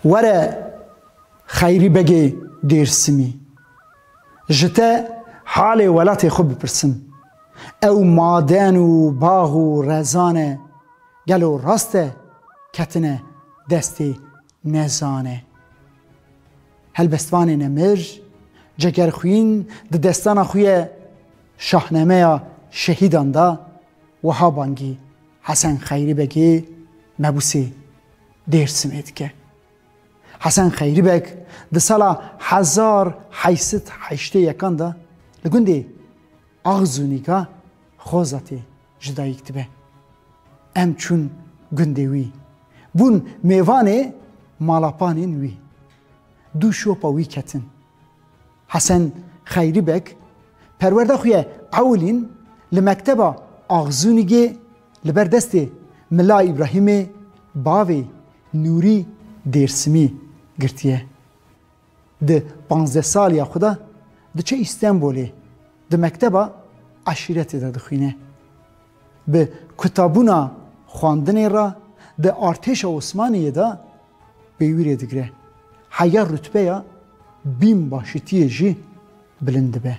وره خیری بگی دیرسمی جته حال ولات خوب بپرسم او مادن و باغ و رزانه گلو راسته کتنه دستی نزانه هلبستوان نمر جگر خوین ده دستان خوی شاهنامه شهیدان دا و ها بانگی حسن خیری بگی مبوسی دیرسمید که حسن خیری بگ ده سالا 1881 دا لگوندی آغزونیگا خوزاتی جدایی کتبه ام چون گنده وی بون میوانه مالاپانین وی دو شوپا وی کتن حسن خیری بگ پرورده خوی اولین لمکتبا آغزونیگی لبردستی ملا ابراهیم باوی نوری دیرسمی گرتیه ده 15 سال یا خدا ده چه استانبولی ده مکتبا عشیرتی ده دخوینه به کتابونا خواندنی را ده ارتش عثمانی ده بیویری دگره حیا رتبه یا بیم باشیتی جی بلنده به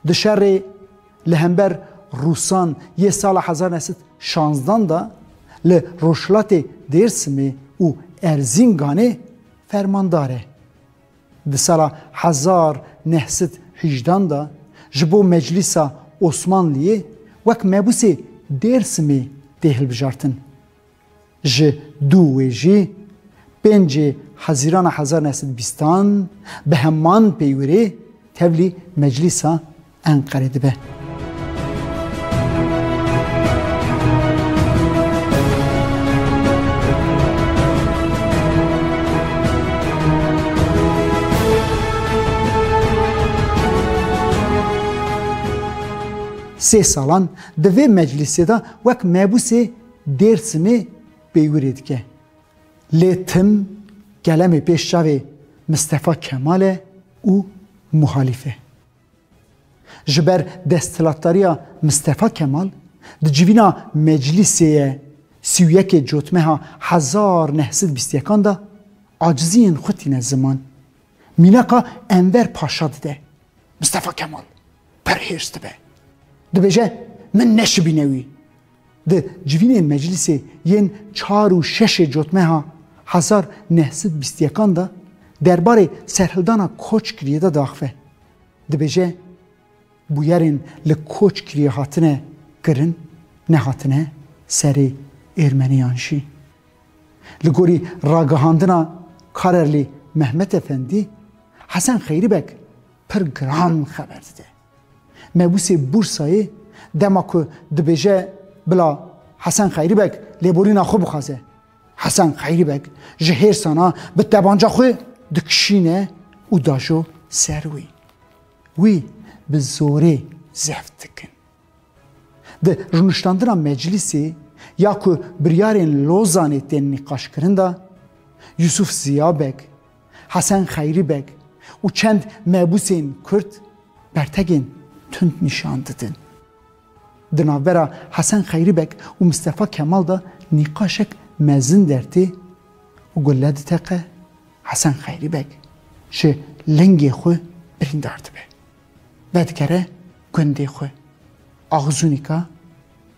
ده شر لهمبر روسان یه سال 1916 دا لروشلات دیرسمی او ارزینگانه فرمانداره ده سال 1918 دا جبو مجلس عثمانلیه وک مبوسی دیرسمی دهل بجارتن ج دو جی 5 حزیران 1920 به همان پیوری تولی مجلس انقره دبه سه سالان دوی مجلسی دا وک مبوسی دیرسمی بیورید که لیتم گلم پیش شوی مصطفی کمال او مخالفه جبر دستلاتاریا مصطفی کمال د جوینا مجلسی 31 جوتمه ها 1921 دا عاجزین خوتین زمان میناکا انور پاشا ده مصطفی کمال پرهیرست به دبجه من نشبینوی ده جوین مجلسی ین 4 و 6 جوتمه ها 1921 دا درباره سرهلدانا کوچ کریه دا داخفه دبجه بویرین لکوچ کریه هاتنه گرن نه هاتنه سری ارمنیانشی لگوری راگهاندنا کاررلی محمد افندی حسن خیری بک پر گرام خبر ده مبوسی بورسایی دما که دبجه بلا حسن خیری بک لیبورینا خوب بخوازه حسن خیری بک جهیر سانا به دبانجا خوی دکشینه او داشو سروی وی به زوره زفت دکن ده رونشتاندنا مجلسی یا که بریارین لوزانی تین نقاش کرنده یوسف زیا بک حسن خیری بک و چند مبوسین کرد برتگین تند نشان دادن دنابرا حسن خیری بک و مصطفی کمال دا نقاشک مزن درتی و گلد تقه حسن خیری بک شه لنگی خو بریندارد به بدکره گنده خو آغزونیکا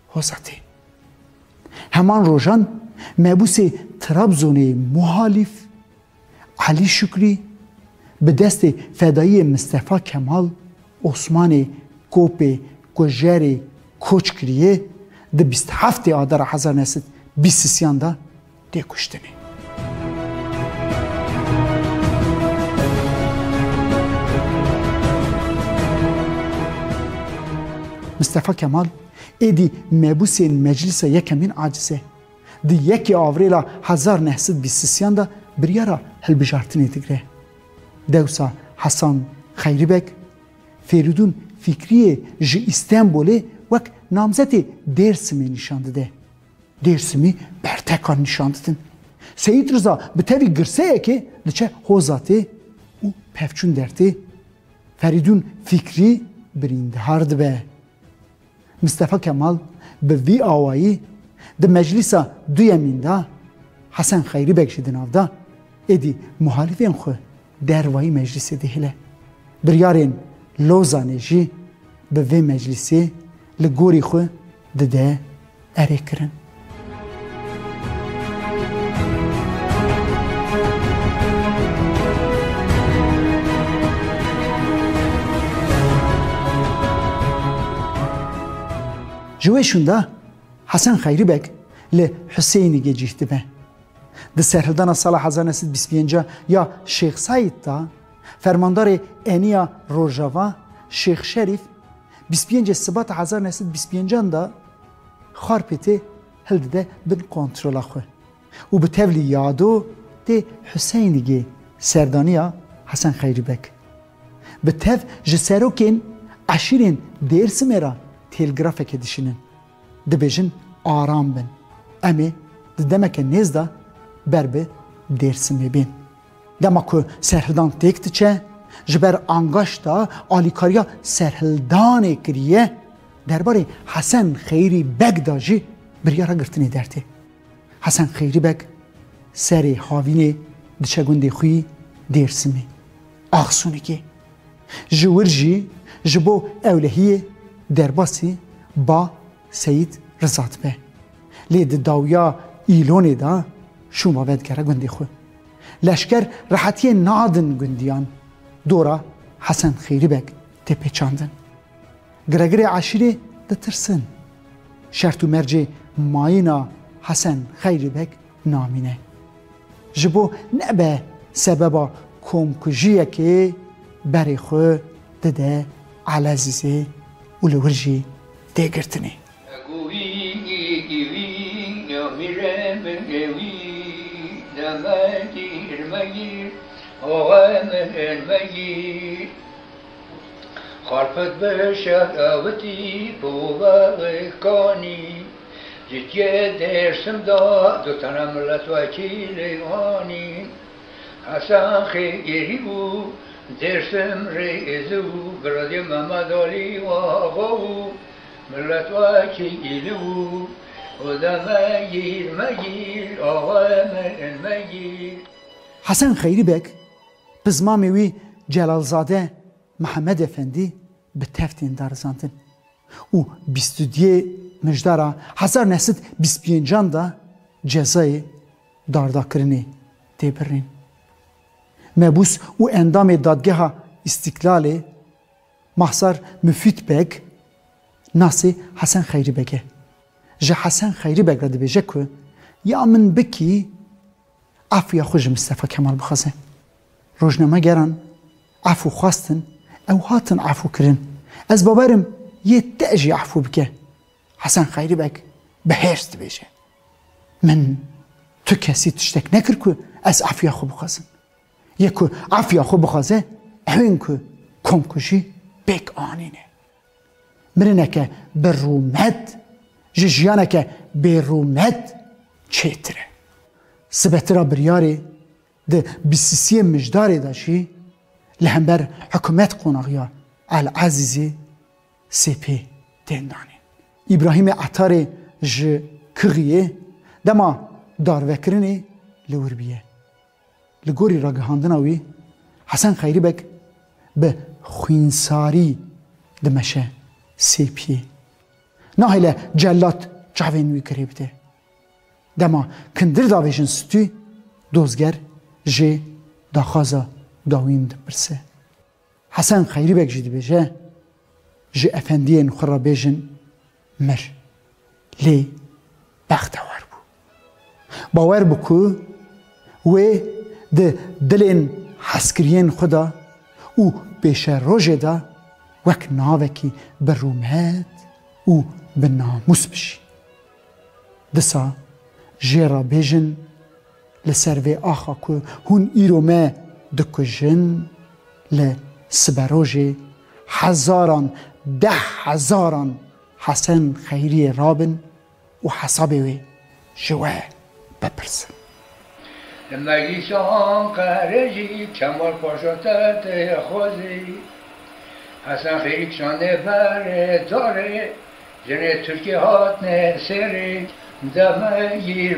حوزاتی همان روژان مبوس ترابزونی محالیف علی شکری به دست فدایی مصطفی کمال عثمانی کوپی گوژری کوچ کریه ده 27 آذر 1923 دا ده کشتنی مصطفی کمال ایدی مبوس مجلس یکمین عاجزه ده 1 آوریل 1923 دا بریارا هلبجارتنی دگره دوسا حسن خیری بک فریدون فکری جی استانبولی وک نامزد دیرسمی نشان داده دیرسمی برتکان نشان دادن سید رضا به تاوی گرسه که لچه حوزاتی او پفچون درتی فریدون فکری بریندهارد به مصطفی کمال به وی آوایی د مجلسا دویمین دا حسن خیری بک جی دناو دا ایدی محالفین خو دروایی مجلس دهله بریارین لوزانه جی به وی مجلسی لگوری خو دده اره کرن. جویشون دا حسن خیری بک لحسینی گجیهت به ده سرهلدان سال 1925 یا شیخ سعید دا فرماندار انیا روژاوا شیخ شریف 25 سبات 1925 دا خارپتی هلده بن کنترل خو و به تولی یادو ده حسینی گی سردانیا حسن خیری بک به تف جسروکین عشیرین درس میرا تلگراف کدیشینن دبیجن آرام بن امی دمک نیزدا بربه درس میبین دما که سرهلدان تکت چه جبر انگاش دا آلیکاریا سرهلدان کریه درباره حسن خیری بگ داجی بریارا گرتنی درته حسن خیری بگ سری حاوینه دچگونده خوی درس می آخسونی که جورجی جبو اولهیه درباسی با سید رضات به لید داویا ایلونه دا شما ودگره گندی خو لشکر راحتی نادن گندیان دورا حسن خیری بگ تپه چاندن گرگر عشیره ده ترسن شرطو مرجه ماینا حسن خیری بگ نامینه جبو نبه سببا کمکجیه که بری خو ده علازیزه ولورجی دگرتنی خارفت بشد آوتی بوغانی جتیه درسم دا دو تنم ملت وکیلانی حسن خیری بو درسم ریزو برادی محمد علی و آقاو ملت وکیلو و دا مگیر آقا مگیر حسن خیری بک بزمامی وی جلالزاده محمد افندی به تفتین دارزاندن او 22 مجدارا 1925 دا جزای داردا کرنی تبرین مبوس او اندام دادگاه استقلال محصر مفید بگ ناسی حسن خیری بگه جه حسن خیری بگ را دبیجه که یا من بکی عفو یا خوش مصطفی کمال بخوازه روزنامه گران عفو خواستن او هاتن عفو کرن از بابرم یه تأجی عفو بکه حسن خیری بگ بهشت بیجه من تو کسی تشتک نکر که از عفو یا خو بخوازن یکو عفو یا خو بخوازه اوین که کمکشی بگ آنینه مرنه که برومد جیانه که برومد چیتره سبترا بریاری ده بیسیسی مجداری داشی لهمبر حکومت قناغیا العزیزی سپی دندانین ابراهیم عطار ج کغیه دما داروکرنی لوربیه لگوری را گهاندناوی حسن خیری بک به خوینساری دمشه سپی ناهیل جلات جاوینوی کریبده دما کندر داویجن ستوی دوزگر جه داخازا داوین دپرسه حسن خیری بک جدی بجه جه افندین خورا بیجن مر لی بختوار بو باور بکو و ده دلین حسکرین خدا او بیشه روژه دا وک ناوکی برومت او به ناموس بشی دسا جیرا بیجن لسروی آخا که هون ایرو ما دکجن لسبروژه هزاران 10,000 حسن خیری رابن و حسابی وی جوه بپرسن مجلسان قرجی کمال پاشاتت خوزی حسن خیری کشانده بر داره جنه ترکی هات نه سری مگیر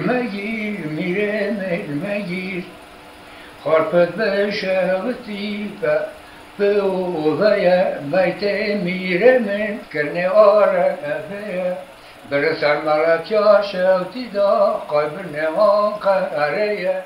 مگیر خارپت بشغتی به اوه میته میره من کرنه آره برسر ملکیا شوتی دا قلب نمان قهره